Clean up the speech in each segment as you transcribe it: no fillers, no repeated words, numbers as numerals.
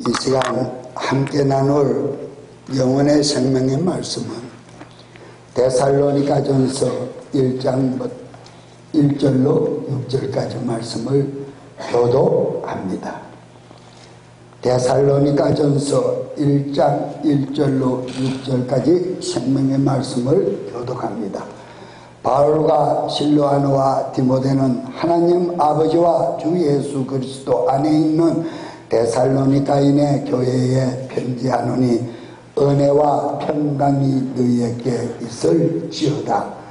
이 시간 함께 나눌 영혼의 생명의 말씀은 데살로니가전서 1장 1절로 6절까지 말씀을 교독합니다. 데살로니가전서 1장 1절로 6절까지 생명의 말씀을 교독합니다. 바울과 실로아노와 디모데는 하나님 아버지와 주 예수 그리스도 안에 있는 데살로니가인의 교회에 편지하노니 은혜와 평강이 너희에게 있을지어다.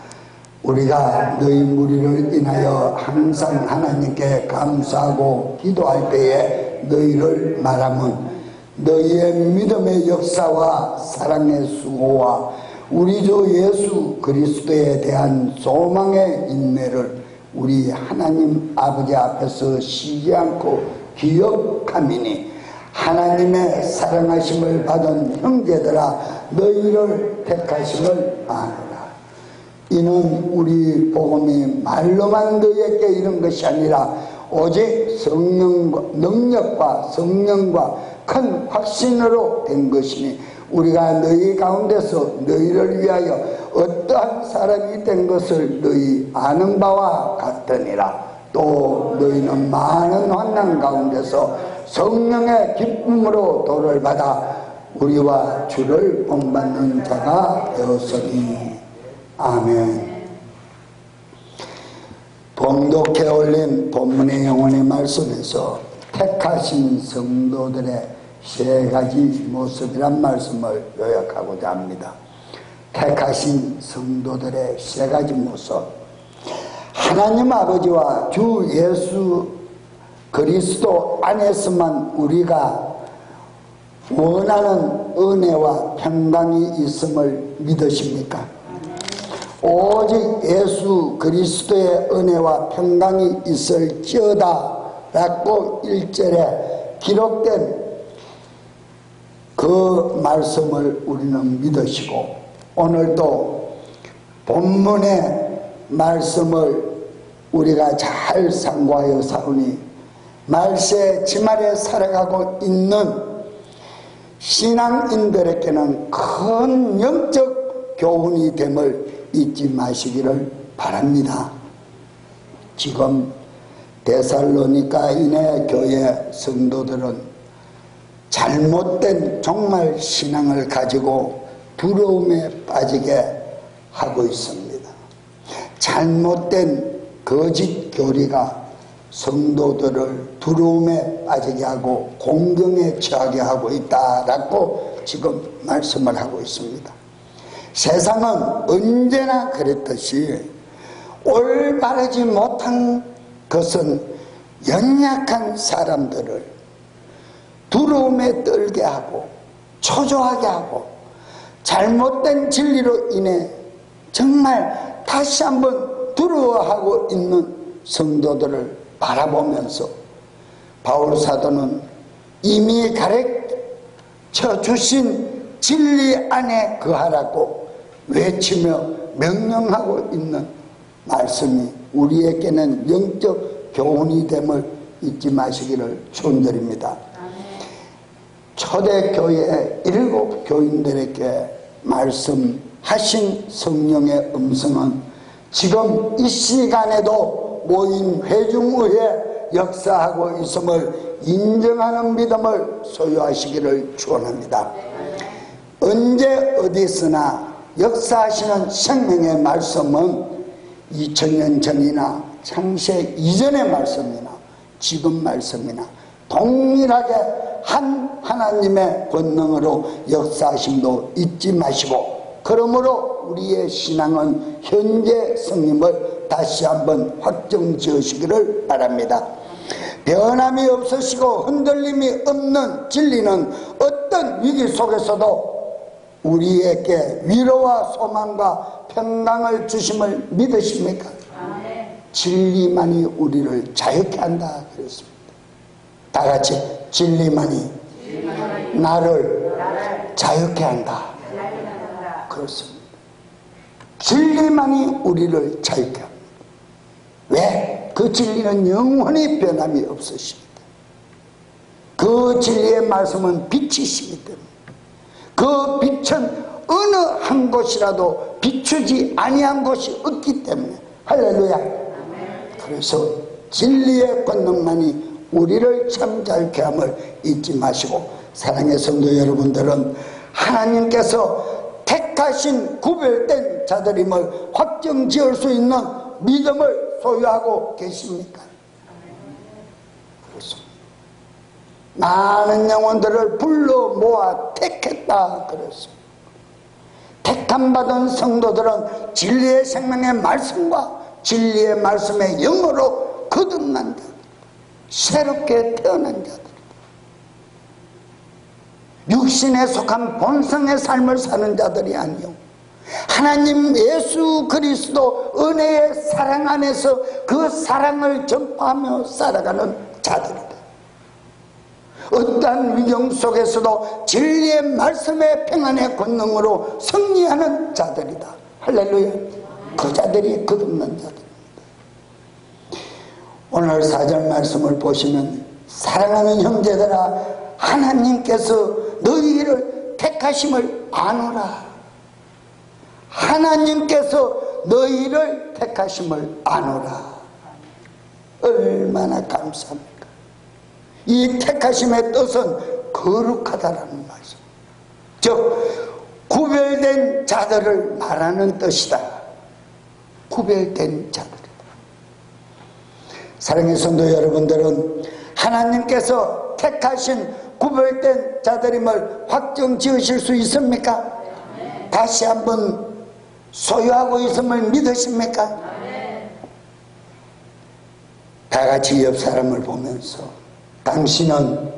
우리가 너희 무리를 인하여 항상 하나님께 감사하고 기도할 때에 너희를 말하면 너희의 믿음의 역사와 사랑의 수고와 우리 주 예수 그리스도에 대한 소망의 인내를 우리 하나님 아버지 앞에서 쉬지 않고 기억함이니 하나님의 사랑하심을 받은 형제들아 너희를 택하심을 아노라. 이는 우리 복음이 말로만 너희에게 이른 것이 아니라 오직 성령과 능력과 성령과 큰 확신으로 된 것이니 우리가 너희 가운데서 너희를 위하여 어떠한 사람이 된 것을 너희 아는 바와 같으니라. 또 너희는 많은 환난 가운데서 성령의 기쁨으로 도를 받아 우리와 주를 본받는 자가 되었으니 아멘. 봉독해 올린 본문의 영혼의 말씀에서 택하신 성도들의 세 가지 모습이란 말씀을 요약하고자 합니다. 택하신 성도들의 세 가지 모습. 하나님 아버지와 주 예수 그리스도 안에서만 우리가 원하는 은혜와 평강이 있음을 믿으십니까? 오직 예수 그리스도의 은혜와 평강이 있을지어다 라고 1절에 기록된 그 말씀을 우리는 믿으시고 오늘도 본문의 말씀을 우리가 잘 상고하여 사오니 말세 지말에 살아가고 있는 신앙인들에게는 큰 영적 교훈이 됨을 잊지 마시기를 바랍니다. 지금 데살로니가인의 교회 성도들은 잘못된 정말 신앙을 가지고 두려움에 빠지게 하고 있습니다. 잘못된 거짓 교리가 성도들을 두려움에 빠지게 하고 공경에 처하게 하고 있다라고 지금 말씀을 하고 있습니다. 세상은 언제나 그랬듯이 올바르지 못한 것은 연약한 사람들을 두려움에 떨게 하고 초조하게 하고 잘못된 진리로 인해 정말 다시 한번 두려워하고 있는 성도들을 바라보면서 바울 사도는 이미 가르쳐 주신 진리 안에 거하라고 외치며 명령하고 있는 말씀이 우리에게는 영적 교훈이 됨을 잊지 마시기를 축원드립니다. 초대교회 7 교인들에게 말씀하신 성령의 음성은 지금 이 시간에도 모인 회중의회 역사하고 있음을 인정하는 믿음을 소유하시기를 축원합니다. 언제 어디서나 역사하시는 생명의 말씀은 2000년 전이나 창세 이전의 말씀이나 지금 말씀이나 동일하게 한 하나님의 권능으로 역사하심도 잊지 마시고 그러므로 우리의 신앙은 현재 성임을 다시 한번 확정 지으시기를 바랍니다. 변함이 없으시고 흔들림이 없는 진리는 어떤 위기 속에서도 우리에게 위로와 소망과 평강을 주심을 믿으십니까? 진리만이 우리를 자유케 한다 그랬습니다. 다 같이 진리만이 나를 자유케 한다. 그렇습니다. 진리만이 우리를 자유케 합니다. 왜? 그 진리는 영원히 변함이 없으십니다. 그 진리의 말씀은 빛이시기 때문에 그 빛은 어느 한 곳이라도 비추지 아니한 곳이 없기 때문에 할렐루야. 그래서 진리의 권능만이 우리를 잠잘케 함을 잊지 마시고, 사랑의 성도 여러분들은 하나님께서 택하신 구별된 자들임을 확정지을 수 있는 믿음을 소유하고 계십니까? 그렇습니다. 많은 영혼들을 불러 모아 택했다 그랬습니다. 택함 받은 성도들은 진리의 생명의 말씀과 진리의 말씀의 영으로 거듭난 자, 새롭게 태어난 자들, 육신에 속한 본성의 삶을 사는 자들이 아니요, 하나님 예수 그리스도 은혜의 사랑 안에서 그 사랑을 전파하며 살아가는 자들이다. 어떠한 위경 속에서도 진리의 말씀의 평안의 권능으로 승리하는 자들이다. 할렐루야. 그 자들이 거듭난 자들입니다. 오늘 4절 말씀을 보시면, 사랑하는 형제들아, 하나님께서 너희를 택하심을 아노라. 하나님께서 너희를 택하심을 아노라. 얼마나 감사합니까? 이 택하심의 뜻은 거룩하다라는 말씀, 즉 구별된 자들을 말하는 뜻이다. 구별된 자들이다. 사랑의 성도 여러분들은 하나님께서 택하신 구별된 자들임을 확정 지으실 수 있습니까? 다시 한번 소유하고 있음을 믿으십니까? 다 같이 옆 사람을 보면서, 당신은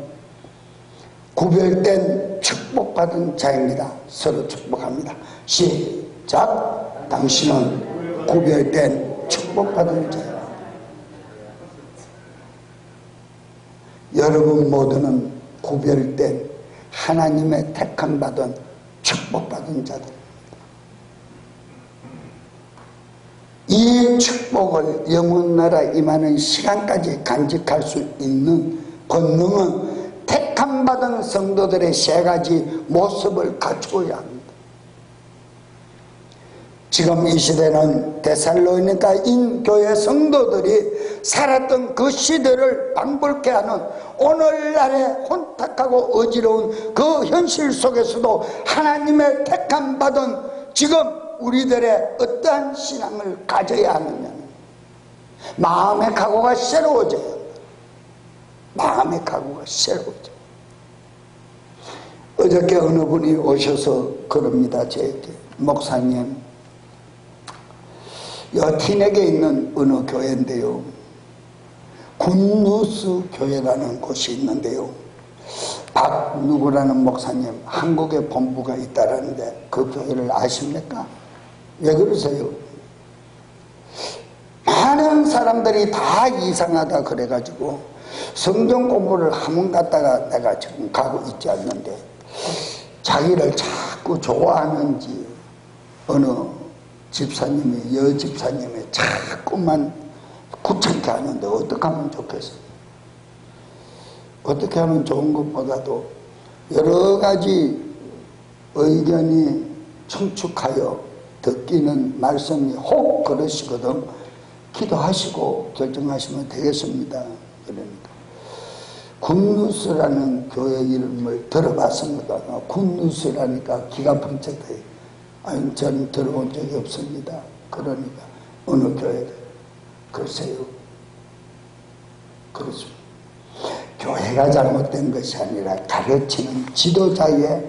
구별된 축복받은 자입니다. 서로 축복합니다. 시작. 당신은 구별된 축복받은 자입니다. 여러분 모두는 구별된 하나님의 택함받은 축복받은 자들입니다. 이 축복을 영원나라 임하는 시간까지 간직할 수 있는 권능은 택함받은 성도들의 세 가지 모습을 갖추어야 합니다. 지금 이 시대는 데살로니가인 교회 성도들이 살았던 그 시대를 방불케 하는, 오늘날의 혼탁하고 어지러운 그 현실 속에서도 하나님의 택함받은 지금 우리들의 어떠한 신앙을 가져야 하느냐는, 마음의 각오가 새로워져야 합니다. 마음의 각오가 새로워져요. 어저께 어느 분이 오셔서 그럽니다. 저에게, 목사님, 여틴에게 있는 어느 교회인데요, 굿뉴스 교회라는 곳이 있는데요, 박 누구라는 목사님, 한국에 본부가 있다라는데 그 교회를 아십니까? 왜 그러세요? 많은 사람들이 다 이상하다 그래가지고 성경 공부를 한번 갔다가 내가 지금 가고 있지 않는데, 자기를 자꾸 좋아하는지 어느 집사님이, 여집사님이 자꾸만 귀찮게 하는데 어떻게 하면 좋겠어요? 어떻게 하면 좋은 것보다도 여러 가지 의견이 청축하여 듣기는 말씀이 혹 그러시거든 기도하시고 결정하시면 되겠습니다. 그러니까 굿뉴스라는 교회 이름을 들어봤습니다. 굿뉴스라니까 기가 펑쩍해요. 아니, 저는 들어본 적이 없습니다. 그러니까 어느 교회를, 글쎄요, 그렇습니다. 교회가 잘못된 것이 아니라 가르치는 지도자의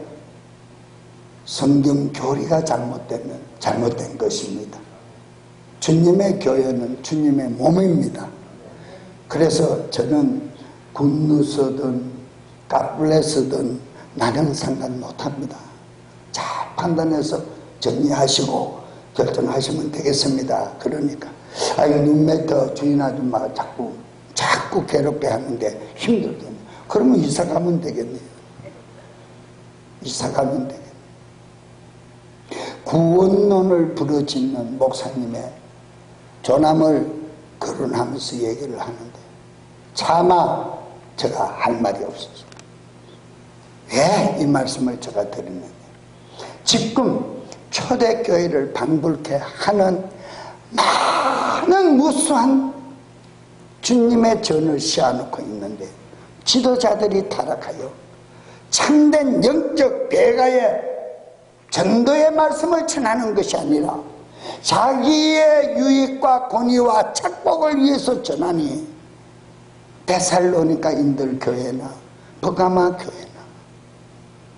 성경 교리가 잘못된 것입니다. 주님의 교회는 주님의 몸입니다. 그래서 저는 굿뉴스든 갓블레스든 나는 상관 못합니다. 잘 판단해서 정리하시고 결정하시면 되겠습니다. 그러니까 아유, 눈매터 주인 아줌마가 자꾸 괴롭게 하는데 힘들겠네. 그러면 이사 가면 되겠네요. 이사 가면 되겠네. 구원론을 부르짖는 목사님의 조남을 거론하면서 얘기를 하는데, 차마 제가 할 말이 없었어요. 왜 이 말씀을 제가 드리느냐, 지금 초대교회를 방불케 하는 많은 무수한 주님의 전을 씌워놓고 있는데, 지도자들이 타락하여 참된 영적 배가의 전도의 말씀을 전하는 것이 아니라 자기의 유익과 권위와 착복을 위해서 전하니, 데살로니가인들 교회나 버가마 교회나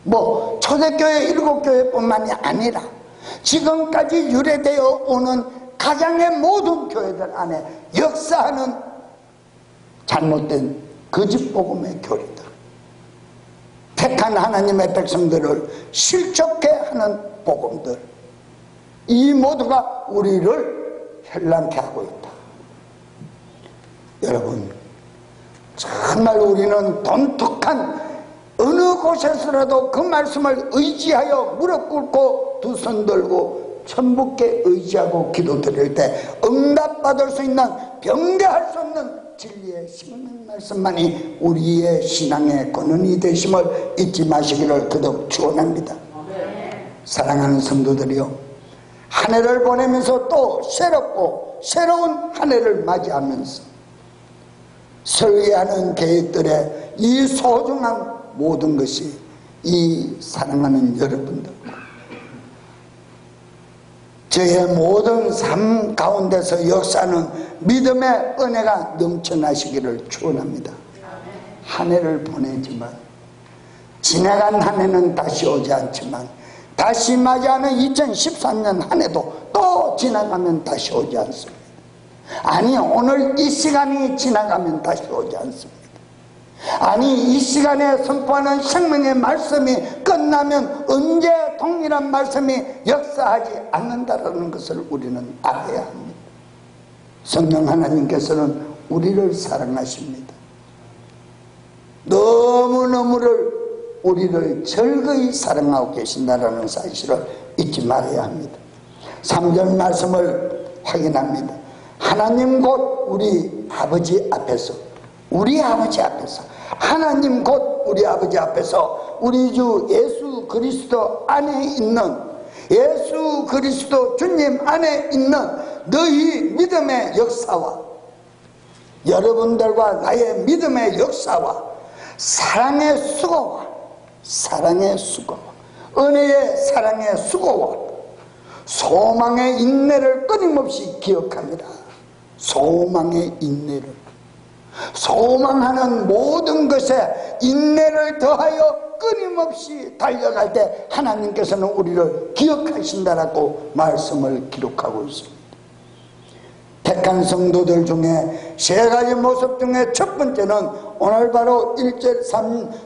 뭐 초대교회 7교회뿐만이 아니라 지금까지 유래되어 오는 가장의 모든 교회들 안에 역사하는 잘못된 거짓복음의 교리들, 택한 하나님의 백성들을 실족해 하는 복음들, 이 모두가 우리를 현란케 하고 있다. 여러분, 정말 우리는 돈독한 어느 곳에서라도 그 말씀을 의지하여 무릎 꿇고 두 손 들고 천부께 의지하고 기도드릴 때 응답받을 수 있는, 변개할 수 없는 진리의 생명 말씀만이 우리의 신앙의 근원이 되심을 잊지 마시기를 거듭 축원합니다. 사랑하는 성도들이요, 한 해를 보내면서 또 새롭고 새로운 한 해를 맞이하면서 설계하는 계획들의 이 소중한 모든 것이 이 사랑하는 여러분들과 저의 모든 삶 가운데서 역사하는 믿음의 은혜가 넘쳐나시기를 축원합니다. 한 해를 보내지만 지나간 한 해는 다시 오지 않지만 다시 맞이하는 2013년 한 해도 또 지나가면 다시 오지 않습니다. 아니, 오늘 이 시간이 지나가면 다시 오지 않습니다. 아니, 이 시간에 선포하는 생명의 말씀이 끝나면 언제 동일한 말씀이 역사하지 않는다라는 것을 우리는 알아야 합니다. 성령 하나님께서는 우리를 사랑하십니다. 너무너무를 우리를 절거히 사랑하고 계신다라는 사실을 잊지 말아야 합니다. 3절 말씀을 확인합니다. 하나님 곧 우리 아버지 앞에서, 우리 아버지 앞에서, 하나님 곧 우리 아버지 앞에서 우리 주 예수 그리스도 안에 있는, 예수 그리스도 주님 안에 있는 너희 믿음의 역사와 여러분들과 나의 믿음의 역사와 사랑의 수고와, 사랑의 수고와, 은혜의 사랑의 수고와 소망의 인내를 끊임없이 기억합니다. 소망의 인내를, 소망하는 모든 것에 인내를 더하여 끊임없이 달려갈 때 하나님께서는 우리를 기억하신다라고 말씀을 기록하고 있습니다. 택한 성도들 중에 세 가지 모습 중에 첫 번째는 오늘 바로 1절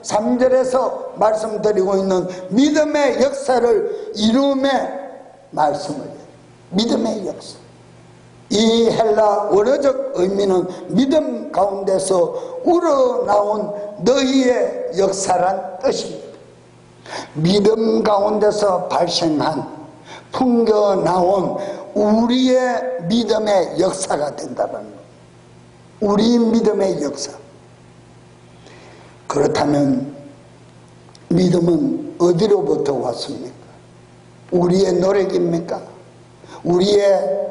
3절에서 말씀드리고 있는 믿음의 역사를 이룸의 말씀을, 믿음의 역사. 이 헬라 원어적 의미는 믿음 가운데서 우러나온 너희의 역사란 뜻입니다. 믿음 가운데서 발생한, 풍겨나온 우리의 믿음의 역사가 된다는 것. 우리 믿음의 역사. 그렇다면 믿음은 어디로부터 왔습니까? 우리의 노력입니까? 우리의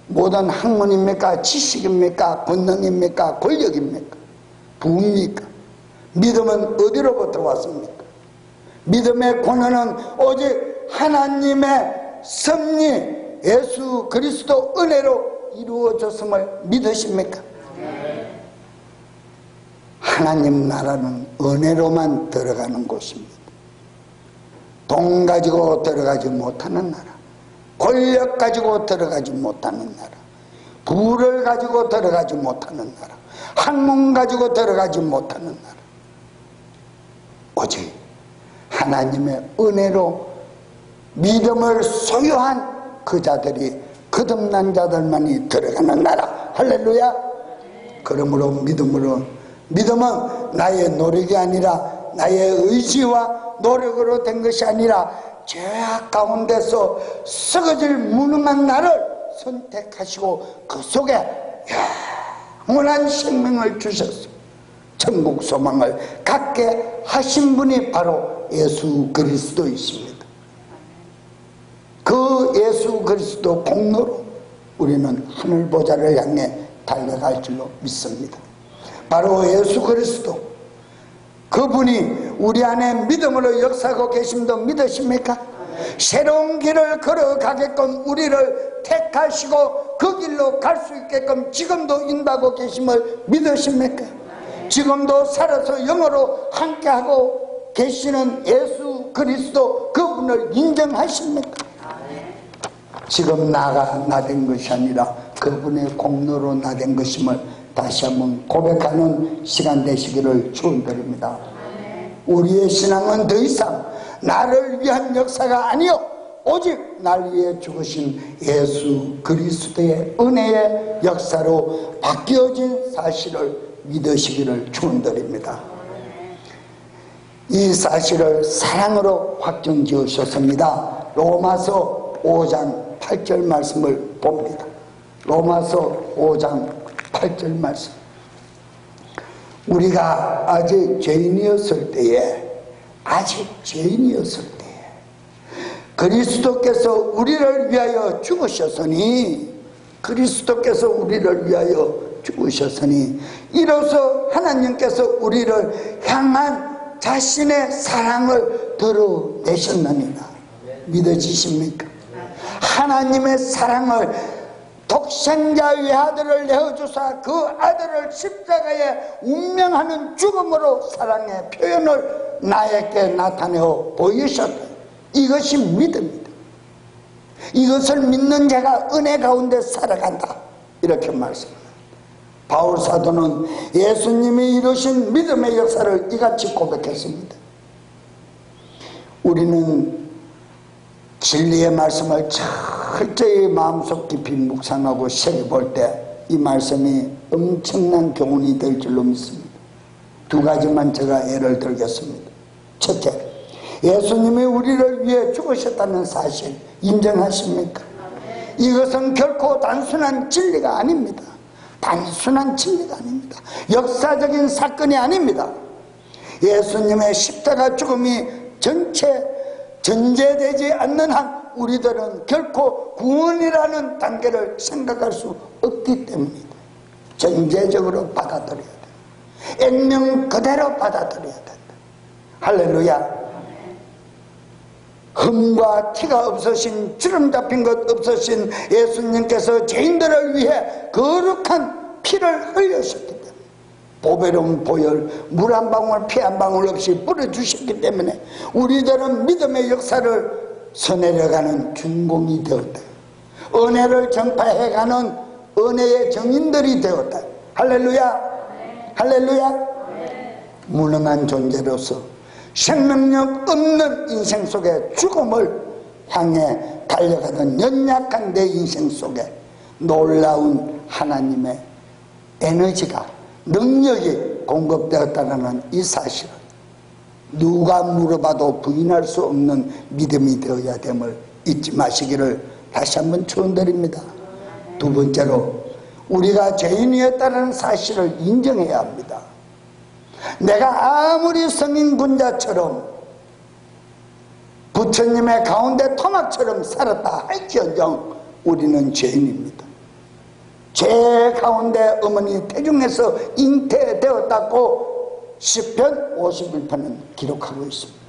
모든 학문입니까? 지식입니까? 권능입니까? 권력입니까? 부입니까? 믿음은 어디로부터 왔습니까? 믿음의 권한은 오직 하나님의 섭리, 예수 그리스도 은혜로 이루어졌음을 믿으십니까? 하나님 나라는 은혜로만 들어가는 곳입니다. 돈 가지고 들어가지 못하는 나라, 권력 가지고 들어가지 못하는 나라, 부를 가지고 들어가지 못하는 나라, 학문 가지고 들어가지 못하는 나라, 오직 하나님의 은혜로 믿음을 소유한 그 자들이, 거듭난 자들만이 들어가는 나라. 할렐루야. 그러므로 믿음은 나의 노력이 아니라, 나의 의지와 노력으로 된 것이 아니라 죄악 가운데서 썩어질 무능한 나를 선택하시고 그 속에 영원한 생명을 주셨어. 천국 소망을 갖게 하신 분이 바로 예수 그리스도이십니다. 그 예수 그리스도 공로로 우리는 하늘 보좌를 향해 달려갈 줄로 믿습니다. 바로 예수 그리스도, 그분이 우리 안에 믿음으로 역사하고 계심도 믿으십니까? 새로운 길을 걸어가게끔 우리를 택하시고 그 길로 갈 수 있게끔 지금도 인도하고 계심을 믿으십니까? 지금도 살아서 영으로 함께하고 계시는 예수 그리스도, 그분을 인정하십니까? 지금 나가 나된 것이 아니라 그분의 공로로 나된 것임을 다시 한번 고백하는 시간 되시기를 축원드립니다. 우리의 신앙은 더 이상 나를 위한 역사가 아니요 오직 날 위해 죽으신 예수 그리스도의 은혜의 역사로 바뀌어진 사실을 믿으시기를 축원드립니다. 이 사실을 사랑으로 확정지으셨습니다. 로마서 5장 8절 말씀을 봅니다. 로마서 5장 8절 말씀. 우리가 아직 죄인이었을 때에 그리스도께서 우리를 위하여 죽으셨으니, 그리스도께서 우리를 위하여 죽으셨으니 이로써 하나님께서 우리를 향한 자신의 사랑을 드러내셨느니라. 믿어지십니까? 하나님의 사랑을 독생자 외아들을 내어주사 그 아들을 십자가에 운명하는 죽음으로 사랑의 표현을 나에게 나타내어 보이셨다. 이것이 믿음이다. 이것을 믿는 자가 은혜 가운데 살아간다, 이렇게 말씀합니다. 바울 사도는 예수님이 이루신 믿음의 역사를 이같이 고백했습니다. 우리는 진리의 말씀을 철저히 마음속 깊이 묵상하고 새겨볼 때 이 말씀이 엄청난 교훈이 될 줄로 믿습니다. 두 가지만 제가 예를 들겠습니다. 첫째, 예수님이 우리를 위해 죽으셨다는 사실 인정하십니까? 이것은 결코 단순한 진리가 아닙니다. 단순한 진리가 아닙니다. 역사적인 사건이 아닙니다. 예수님의 십자가 죽음이 전제되지 않는 한 우리들은 결코 구원이라는 단계를 생각할 수 없기 때문입니다. 전제적으로 받아들여야 된다. 액면 그대로 받아들여야 된다. 할렐루야. 흠과 티가 없으신, 주름 잡힌 것 없으신 예수님께서 죄인들을 위해 거룩한 피를 흘리셨기 때문에, 보배로운 보혈, 물 한 방울 피 한 방울 없이 뿌려주셨기 때문에 우리들은 믿음의 역사를 서내려가는 준공이 되었다. 은혜를 전파해가는 은혜의 정인들이 되었다. 할렐루야. 할렐루야. 무능한 존재로서 생명력 없는 인생 속에 죽음을 향해 달려가던 연약한 내 인생 속에 놀라운 하나님의 에너지가, 능력이 공급되었다는 이 사실은 누가 물어봐도 부인할 수 없는 믿음이 되어야 됨을 잊지 마시기를 다시 한번 축원드립니다. 두 번째로, 우리가 죄인이었다는 사실을 인정해야 합니다. 내가 아무리 성인 군자처럼 부처님의 가운데 토막처럼 살았다 할지언정 우리는 죄인입니다. 죄 가운데 어머니 태중에서 잉태되었다고 시편 51편은 기록하고 있습니다.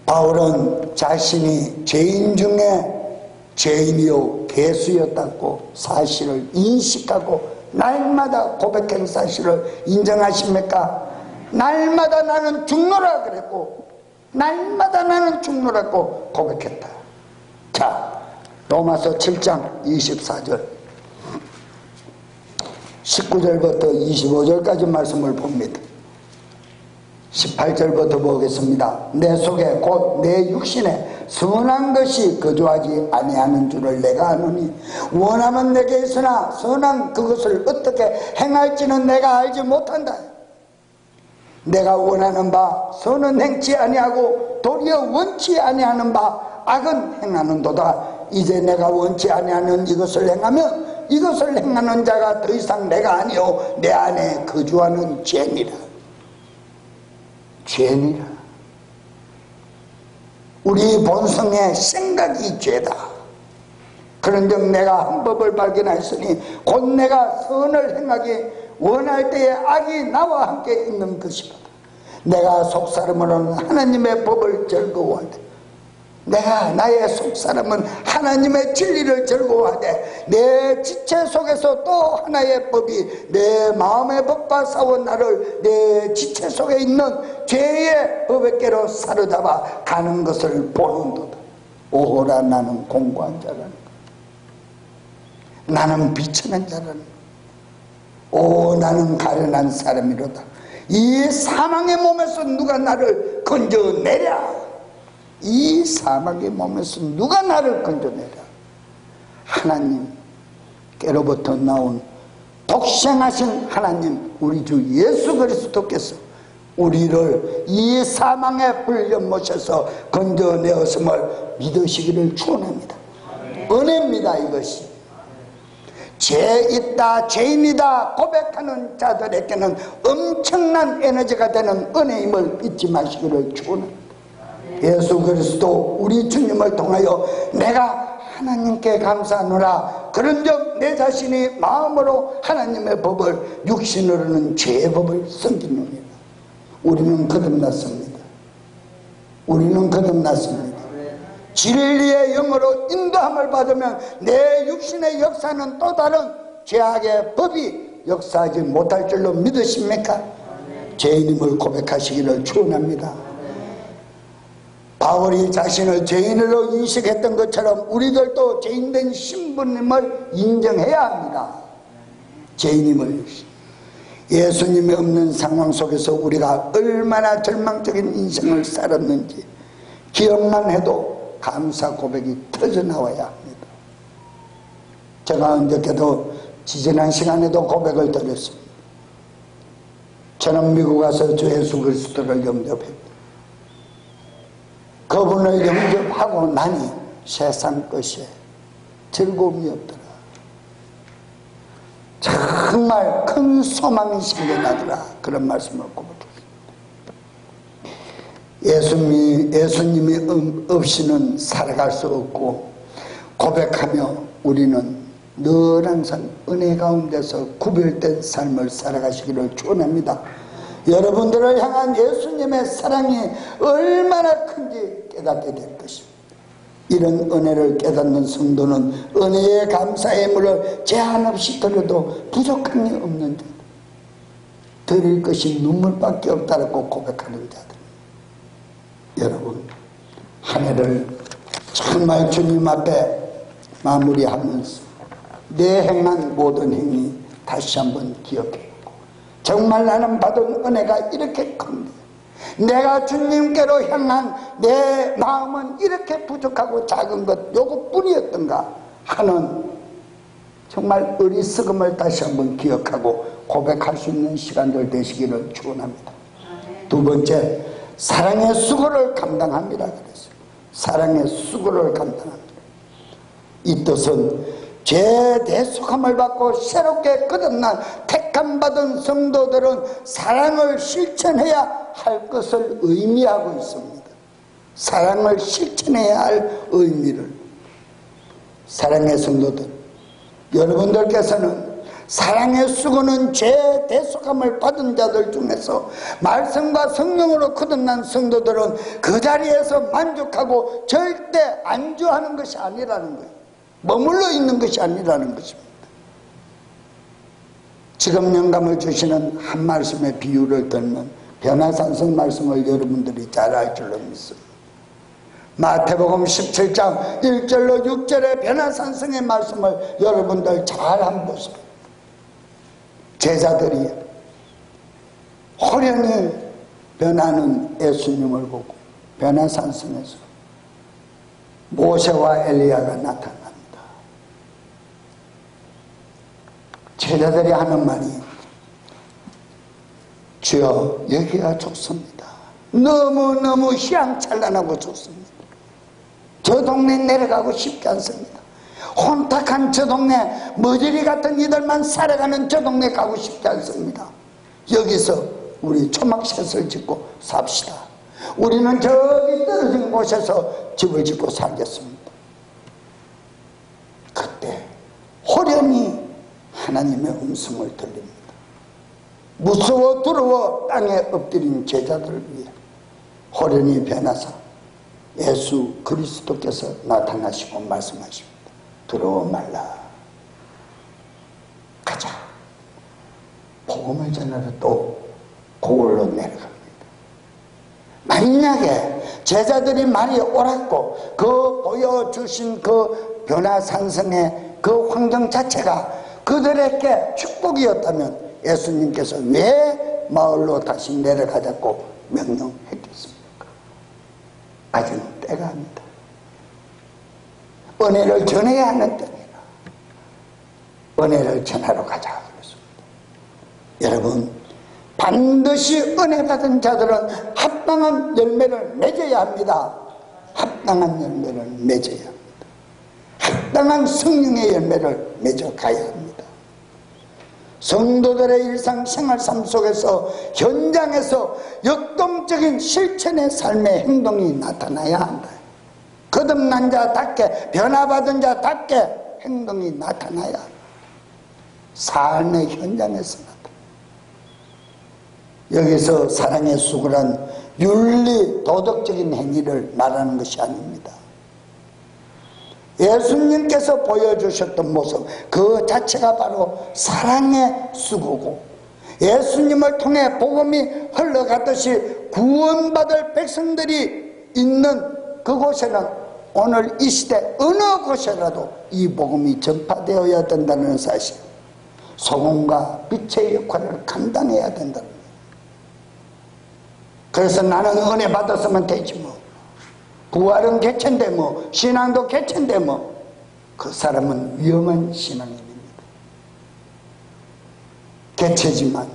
바울은 자신이 죄인 중에 죄인이요 괴수였다고 사실을 인식하고 날마다 고백한 사실을 인정하십니까? 날마다 나는 죽노라 그랬고, 날마다 나는 죽노라고 고백했다. 자, 로마서 7장 24절 19절부터 25절까지 말씀을 봅니다. 18절부터 보겠습니다. 내 속에 곧 내 육신에 선한 것이 거주하지 아니하는 줄을 내가 아노니 원하면 내게 있으나 선한 그것을 어떻게 행할지는 내가 알지 못한다. 내가 원하는 바 선은 행치 아니하고 도리어 원치 아니하는 바 악은 행하는도다. 이제 내가 원치 아니하는 이것을 행하면 이것을 행하는 자가 더 이상 내가 아니요 내 안에 거주하는 죄니라. 죄니라. 우리 본성의 생각이 죄다. 그런즉 내가 한 법을 발견하였으니 곧 내가 선을 행하기 원할 때에 악이 나와 함께 있는 것이다. 내가 속사람으로는 하나님의 법을 즐거워하되 내가 나의 속사람은 하나님의 진리를 즐거워하되 내 지체 속에서 또 하나의 법이 내 마음의 법과 싸워 나를 내 지체 속에 있는 죄의 법에께로 사로잡아 가는 것을 보는도다. 오호라 나는 공고한 자라는 것, 나는 비천한 자라는 것, 오 나는 가련한 사람이로다. 이 사망의 몸에서 누가 나를 건져내랴. 이 사망의 몸에서 누가 나를 건져내랴. 하나님께로부터 나온 독생하신 하나님 우리 주 예수 그리스도께서 우리를 이 사망의 불려 모셔서 건져내었음을 믿으시기를 축원합니다. 은혜입니다. 이것이 죄 있다 죄인이다 고백하는 자들에게는 엄청난 에너지가 되는 은혜임을 잊지 마시기를 축원합니다. 예수 그리스도 우리 주님을 통하여 내가 하나님께 감사하노라 그런즉 내 자신이 마음으로 하나님의 법을 육신으로는 죄의 법을 섬기느니라. 우리는 거듭났습니다. 우리는 거듭났습니다. 진리의 영으로 인도함을 받으면 내 육신의 역사는 또 다른 죄악의 법이 역사하지 못할 줄로 믿으십니까? 죄인임을 고백하시기를 축원합니다. 바울이 자신을 죄인으로 인식했던 것처럼 우리들도 죄인된 신분임을 인정해야 합니다. 죄인임을. 예수님이 없는 상황 속에서 우리가 얼마나 절망적인 인생을 살았는지 기억만 해도 감사 고백이 터져나와야 합니다. 제가 언저께도 지지난 시간에도 고백을 드렸습니다. 저는 미국 가서 주 예수 그리스도를 영접했다. 그분을 영접하고 나니 세상 것에 즐거움이 없더라. 정말 큰 소망이 생겨나더라. 그런 말씀을 고백했습니다. 예수님이 없이는 살아갈 수 없고 고백하며 우리는 늘 항상 은혜 가운데서 구별된 삶을 살아가시기를 축원합니다. 여러분들을 향한 예수님의 사랑이 얼마나 큰지 깨닫게 될 것입니다. 이런 은혜를 깨닫는 성도는 은혜의 감사의 물을 제한 없이 드려도 부족함이 없는 자들, 드릴 것이 눈물밖에 없다고 고백하는 자들. 여러분 한 해를 정말 주님 앞에 마무리하면서 내 행한 모든 행위 다시 한번 기억해. 정말 나는 받은 은혜가 이렇게 큰데 내가 주님께로 향한 내 마음은 이렇게 부족하고 작은 것 요것뿐이었던가 하는 정말 어리석음을 다시 한번 기억하고 고백할 수 있는 시간들 되시기를 축원합니다. 두 번째, 사랑의 수고를 감당합니다. 그랬어요. 사랑의 수고를 감당합니다. 이 뜻은 죄 대속함을 받고 새롭게 거듭난 택함받은 성도들은 사랑을 실천해야 할 것을 의미하고 있습니다. 사랑을 실천해야 할 의미를. 사랑의 성도들, 여러분들께서는 사랑의 수고는 죄 대속함을 받은 자들 중에서 말씀과 성령으로 거듭난 성도들은 그 자리에서 만족하고 절대 안주하는 것이 아니라는 거예요. 머물러 있는 것이 아니라는 것입니다. 지금 영감을 주시는 한 말씀의 비유를 들면 변화산성 말씀을 여러분들이 잘 알 줄로 믿습니다. 마태복음 17장 1절로 6절의 변화산성의 말씀을 여러분들 잘 한번 보세요. 제자들이 호련히 변하는 예수님을 보고 변화산성에서 모세와 엘리야가 나타납니다. 제자들이 하는 말이 주여 여기가 좋습니다. 너무너무 희양찬란하고 좋습니다. 저 동네 내려가고 싶지 않습니다. 혼탁한 저 동네, 머저리 같은 이들만 살아가는 저 동네 가고 싶지 않습니다. 여기서 우리 초막셋을 짓고 삽시다. 우리는 저기 떨어진 곳에서 집을 짓고 살겠습니다. 그때 호련히 하나님의 음성을 들립니다. 무서워 두려워 땅에 엎드린 제자들을 위해 호련히 변하사 예수 그리스도께서 나타나시고 말씀하십니다. 두려워 말라. 가자. 복음을 전하러 또 고을로 내려갑니다. 만약에 제자들이 많이 옳았고 그 보여주신 그 변화산성의 그 환경 자체가 그들에게 축복이었다면 예수님께서 왜 마을로 다시 내려가자고 명령했겠습니까? 아직은 때가 아니다. 은혜를 전해야 하는 때입니다. 은혜를 전하러 가자 그랬습니다. 여러분, 반드시 은혜 받은 자들은 합당한 열매를 맺어야 합니다. 합당한 열매를 맺어야 합니다. 합당한 성령의 열매를 맺어가야 합니다. 성도들의 일상생활 삶 속에서 현장에서 역동적인 실천의 삶의 행동이 나타나야 한다. 거듭난 자답게, 변화받은 자답게 행동이 나타나야 한다. 삶의 현장에서 나타나. 여기서 사랑의 수고란 윤리, 도덕적인 행위를 말하는 것이 아닙니다. 예수님께서 보여주셨던 모습 그 자체가 바로 사랑의 수고고, 예수님을 통해 복음이 흘러가듯이 구원받을 백성들이 있는 그곳에는 오늘 이 시대 어느 곳에라도 이 복음이 전파되어야 된다는 사실, 소금과 빛의 역할을 감당해야 된다는 거예요. 그래서 나는 은혜 받았으면 되지 뭐, 부활은 개체인데 뭐, 신앙도 개체인데 뭐, 그 사람은 위험한 신앙인입니다. 개체지만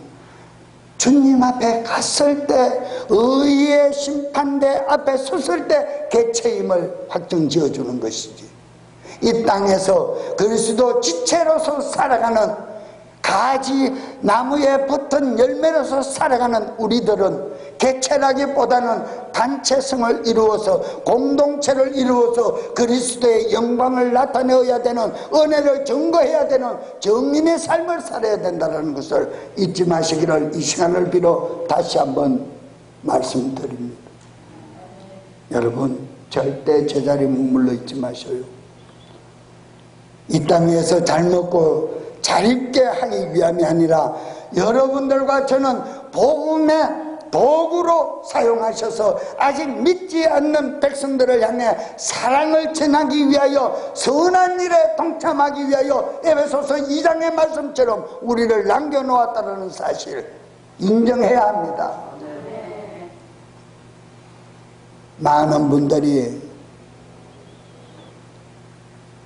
주님 앞에 갔을 때, 의의 심판대 앞에 섰을 때 개체임을 확정지어주는 것이지, 이 땅에서 그리스도 지체로서 살아가는, 가지 나무에 붙은 열매로서 살아가는 우리들은 개체라기보다는 단체성을 이루어서, 공동체를 이루어서 그리스도의 영광을 나타내어야 되는, 은혜를 증거해야 되는 정인의 삶을 살아야 된다는 것을 잊지 마시기를 이 시간을 빌어 다시 한번 말씀드립니다. 여러분, 절대 제자리에 머물러 있지 마셔요. 이 땅에서 잘 먹고 잘 입게 하기 위함이 아니라 여러분들과 저는 복음의 도구로 사용하셔서 아직 믿지 않는 백성들을 향해 사랑을 전하기 위하여, 선한 일에 동참하기 위하여 에베소서 2장의 말씀처럼 우리를 남겨놓았다는 사실 인정해야 합니다. 많은 분들이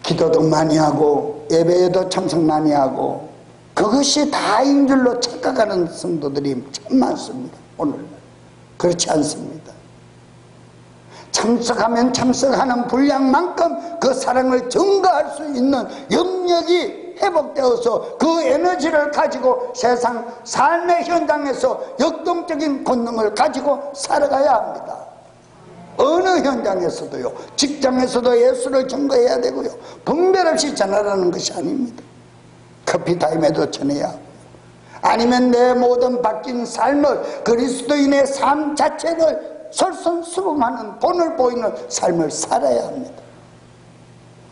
기도도 많이 하고 예배에도 참석 많이 하고 그것이 다인 줄로 착각하는 성도들이 참 많습니다. 오늘 그렇지 않습니다. 참석하면 참석하는 분량만큼 그 사랑을 증거할 수 있는 영역이 회복되어서 그 에너지를 가지고 세상 삶의 현장에서 역동적인 권능을 가지고 살아가야 합니다. 어느 현장에서도요, 직장에서도 예수를 증거해야 되고요, 분별 없이 전하라는 것이 아닙니다. 커피타임에도 전해야 하고, 아니면 내 모든 바뀐 삶을, 그리스도인의 삶 자체를 솔선수범하는, 본을 보이는 삶을 살아야 합니다.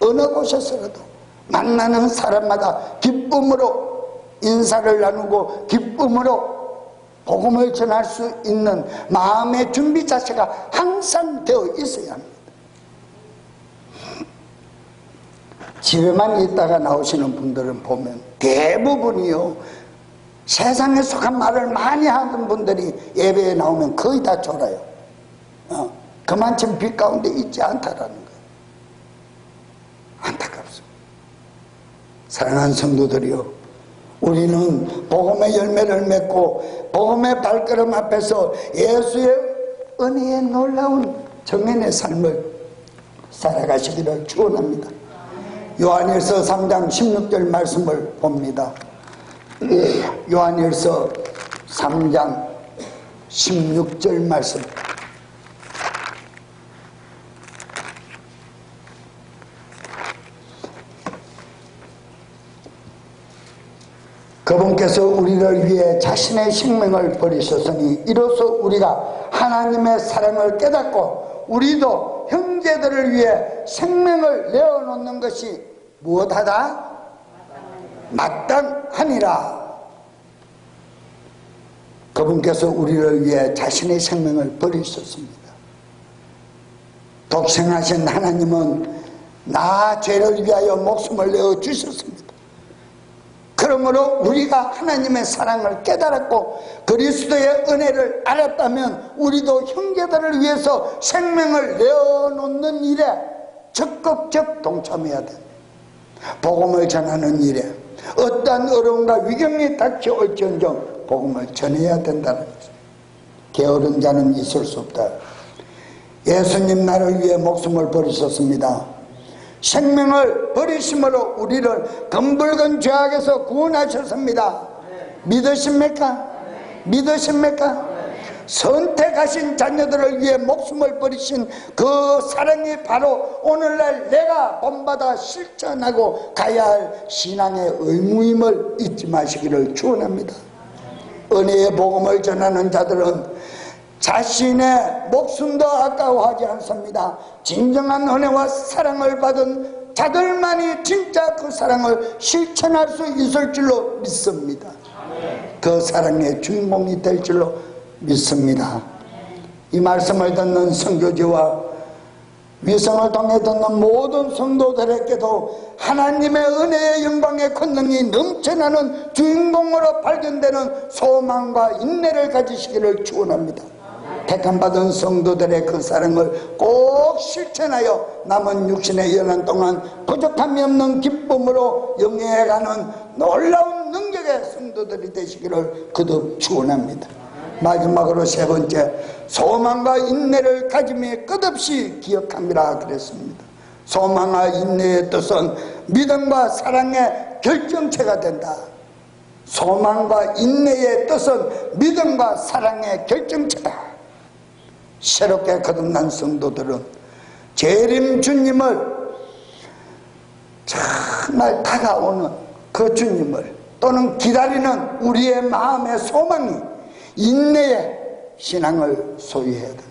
어느 곳에서라도 만나는 사람마다 기쁨으로 인사를 나누고 기쁨으로 복음을 전할 수 있는 마음의 준비 자체가 항상 되어 있어야 합니다. 집에만 있다가 나오시는 분들은 보면 대부분이요, 세상에 속한 말을 많이 하는 분들이 예배에 나오면 거의 다 졸아요. 그만큼 빛 가운데 있지 않다라는 거예요. 안타깝습니다. 사랑하는 성도들이요, 우리는 복음의 열매를 맺고 복음의 발걸음 앞에서 예수의 은혜의 놀라운 정인의 삶을 살아가시기를 축원합니다. 요한일서 3장 16절 말씀을 봅니다. 요한일서 3장 16절 말씀. 그분께서 우리를 위해 자신의 생명을 버리셨으니 이로써 우리가 하나님의 사랑을 깨닫고 우리도 형제들을 위해 생명을 내어놓는 것이 무엇하다? 마땅하니라. 그분께서 우리를 위해 자신의 생명을 버리셨습니다. 독생하신 하나님은 나 죄를 위하여 목숨을 내어 주셨습니다. 그러므로 우리가 하나님의 사랑을 깨달았고 그리스도의 은혜를 알았다면 우리도 형제들을 위해서 생명을 내어놓는 일에 적극적 동참해야 된다. 복음을 전하는 일에 어떠한 어려움과 위경이 닥쳐올지언정 복음을 전해야 된다는 것입니다. 게으른 자는 있을 수 없다. 예수님 나를 위해 목숨을 버리셨습니다. 생명을 버리심으로 우리를 검붉은 죄악에서 구원하셨습니다. 믿으십니까? 믿으십니까? 선택하신 자녀들을 위해 목숨을 버리신 그 사랑이 바로 오늘날 내가 본받아 실천하고 가야 할 신앙의 의무임을 잊지 마시기를 축원합니다. 은혜의 복음을 전하는 자들은 자신의 목숨도 아까워하지 않습니다. 진정한 은혜와 사랑을 받은 자들만이 진짜 그 사랑을 실천할 수 있을 줄로 믿습니다. 그 사랑의 주인공이 될 줄로 믿습니다. 이 말씀을 듣는 선교지와 위성을 통해 듣는 모든 성도들에게도 하나님의 은혜의 영광의 권능이 넘쳐나는 주인공으로 발견되는 소망과 인내를 가지시기를 축원합니다. 택함받은 성도들의 그 사랑을 꼭 실천하여 남은 육신의 연한 동안 부족함이 없는 기쁨으로 영예해가는 놀라운 능력의 성도들이 되시기를 거듭 축원합니다. 마지막으로 세 번째, 소망과 인내를 가짐이 끝없이 기억함이라 그랬습니다. 소망과 인내의 뜻은 믿음과 사랑의 결정체가 된다. 소망과 인내의 뜻은 믿음과 사랑의 결정체다. 새롭게 거듭난 성도들은 재림 주님을 정말 다가오는 그 주님을 또는 기다리는 우리의 마음의 소망이 인내의 신앙을 소유해야 된다.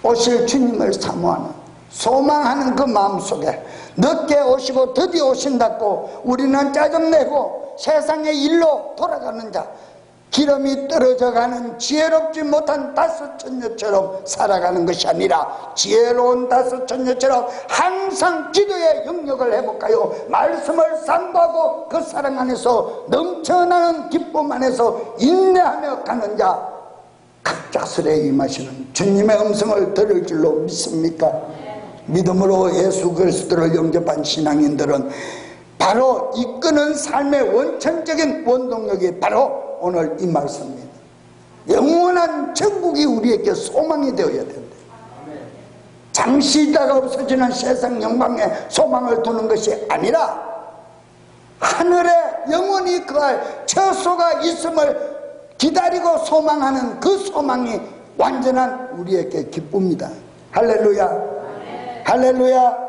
오실 주님을 사모하는 소망하는 그 마음속에 늦게 오시고 드디어 오신다고 우리는 짜증내고 세상의 일로 돌아가는 자, 기름이 떨어져가는 지혜롭지 못한 다섯처녀처럼 살아가는 것이 아니라 지혜로운 다섯처녀처럼 항상 기도의 영역을 회복하여 말씀을 상고하고 그 사랑 안에서 넘쳐나는 기쁨 안에서 인내하며 가는 자, 갑작스레 임하시는 주님의 음성을 들을 줄로 믿습니까? 믿음으로 예수 그리스도를 영접한 신앙인들은 바로 이끄는 삶의 원천적인 원동력이 바로 오늘 이 말씀입니다. 영원한 천국이 우리에게 소망이 되어야 된다. 잠시 있다가 없어지는 세상 영광에 소망을 두는 것이 아니라 하늘에 영원히 그할 처소가 있음을 기다리고 소망하는 그 소망이 완전한 우리에게 기쁨이다. 할렐루야. 할렐루야.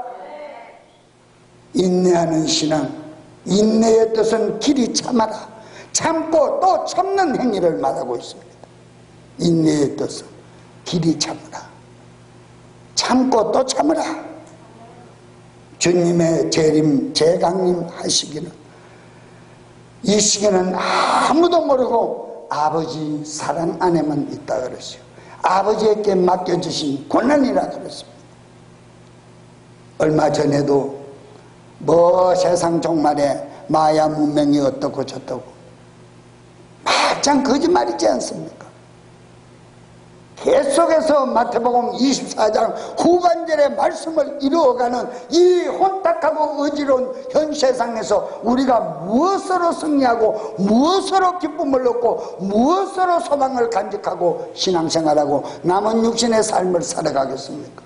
인내하는 신앙, 인내의 뜻은 길이 참아라. 참고 또 참는 행위를 말하고 있습니다. 인내의 뜻은 길이 참으라. 참고 또 참으라. 주님의 재림, 재강림 하시기는 이 시기는 아무도 모르고 아버지 사랑 안에만 있다 그랬어요. 아버지에게 맡겨주신 권한이라 그랬습니다. 얼마 전에도 뭐 세상 종말에 마야 문명이 어떻고 저떻고 말짱 거짓말이지 않습니까? 계속해서 마태복음 24장 후반절의 말씀을 이루어가는 이 혼탁하고 어지러운 현 세상에서 우리가 무엇으로 승리하고 무엇으로 기쁨을 얻고 무엇으로 소망을 간직하고 신앙생활하고 남은 육신의 삶을 살아가겠습니까?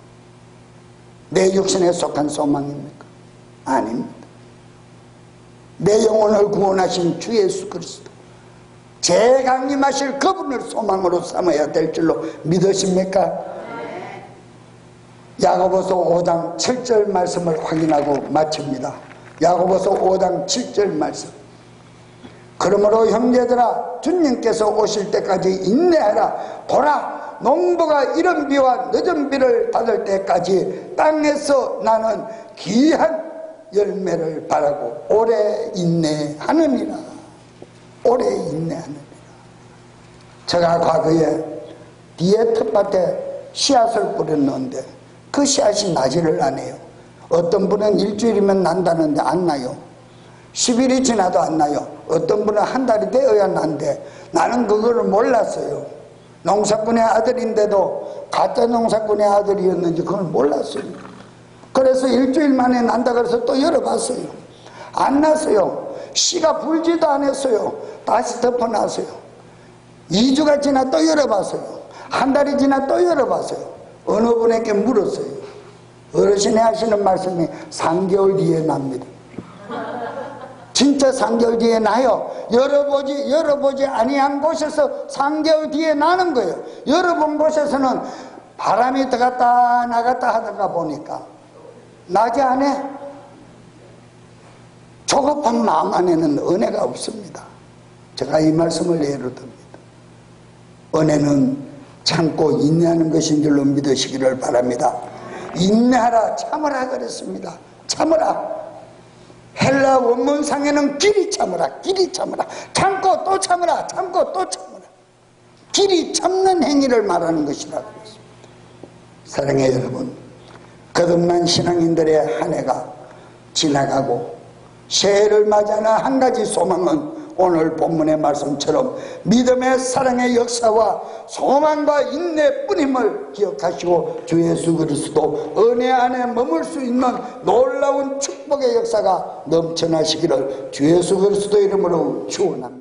내 육신에 속한 소망입니까? 아닙니다. 내 영혼을 구원하신 주 예수 그리스도, 제 강림하실 그분을 소망으로 삼아야 될 줄로 믿으십니까? 야고보서 5장 7절 말씀을 확인하고 마칩니다. 야고보서 5장 7절 말씀. 그러므로 형제들아, 주님께서 오실 때까지 인내하라. 보라, 농부가 이른 비와 늦은 비를 받을 때까지 땅에서 나는 귀한 열매를 바라고 오래 인내하느니라. 오래 인내하느니라. 제가 과거에 뒤에 텃밭에 씨앗을 뿌렸는데 그 씨앗이 나지를 않아요. 어떤 분은 일주일이면 난다는데 안 나요. 10일이 지나도 안 나요. 어떤 분은 한 달이 되어야 난데 나는 그거를 몰랐어요. 농사꾼의 아들인데도 가짜 농사꾼의 아들이었는지 그걸 몰랐어요. 그래서 일주일 만에 난다 그래서 또 열어봤어요. 안 났어요. 씨가 불지도 않았어요. 다시 덮어놨어요. 2주가 지나 또 열어봤어요. 한 달이 지나 또 열어봤어요. 어느 분에게 물었어요. 어르신이 하시는 말씀이 3개월 뒤에 납니다. 진짜 3개월 뒤에 나요. 열어보지 아니한 곳에서 3개월 뒤에 나는 거예요. 열어본 곳에서는 바람이 들어갔다 나갔다 하다가 보니까 나지 않아. 조급한 마음 안에는 은혜가 없습니다. 제가 이 말씀을 예로 듭니다. 은혜는 참고 인내하는 것인 줄로 믿으시기를 바랍니다. 인내하라, 참으라 그랬습니다. 참으라. 헬라 원문상에는 길이 참으라, 길이 참으라, 참고 또 참으라, 참고 또 참으라. 길이 참는 행위를 말하는 것이라고 했습니다. 사랑해 여러분, 거듭난 신앙인들의 한 해가 지나가고 새해를 맞이하는 한 가지 소망은 오늘 본문의 말씀처럼 믿음의 사랑의 역사와 소망과 인내뿐임을 기억하시고 주 예수 그리스도 은혜 안에 머물 수 있는 놀라운 축복의 역사가 넘쳐나시기를 주 예수 그리스도 이름으로 축원합니다.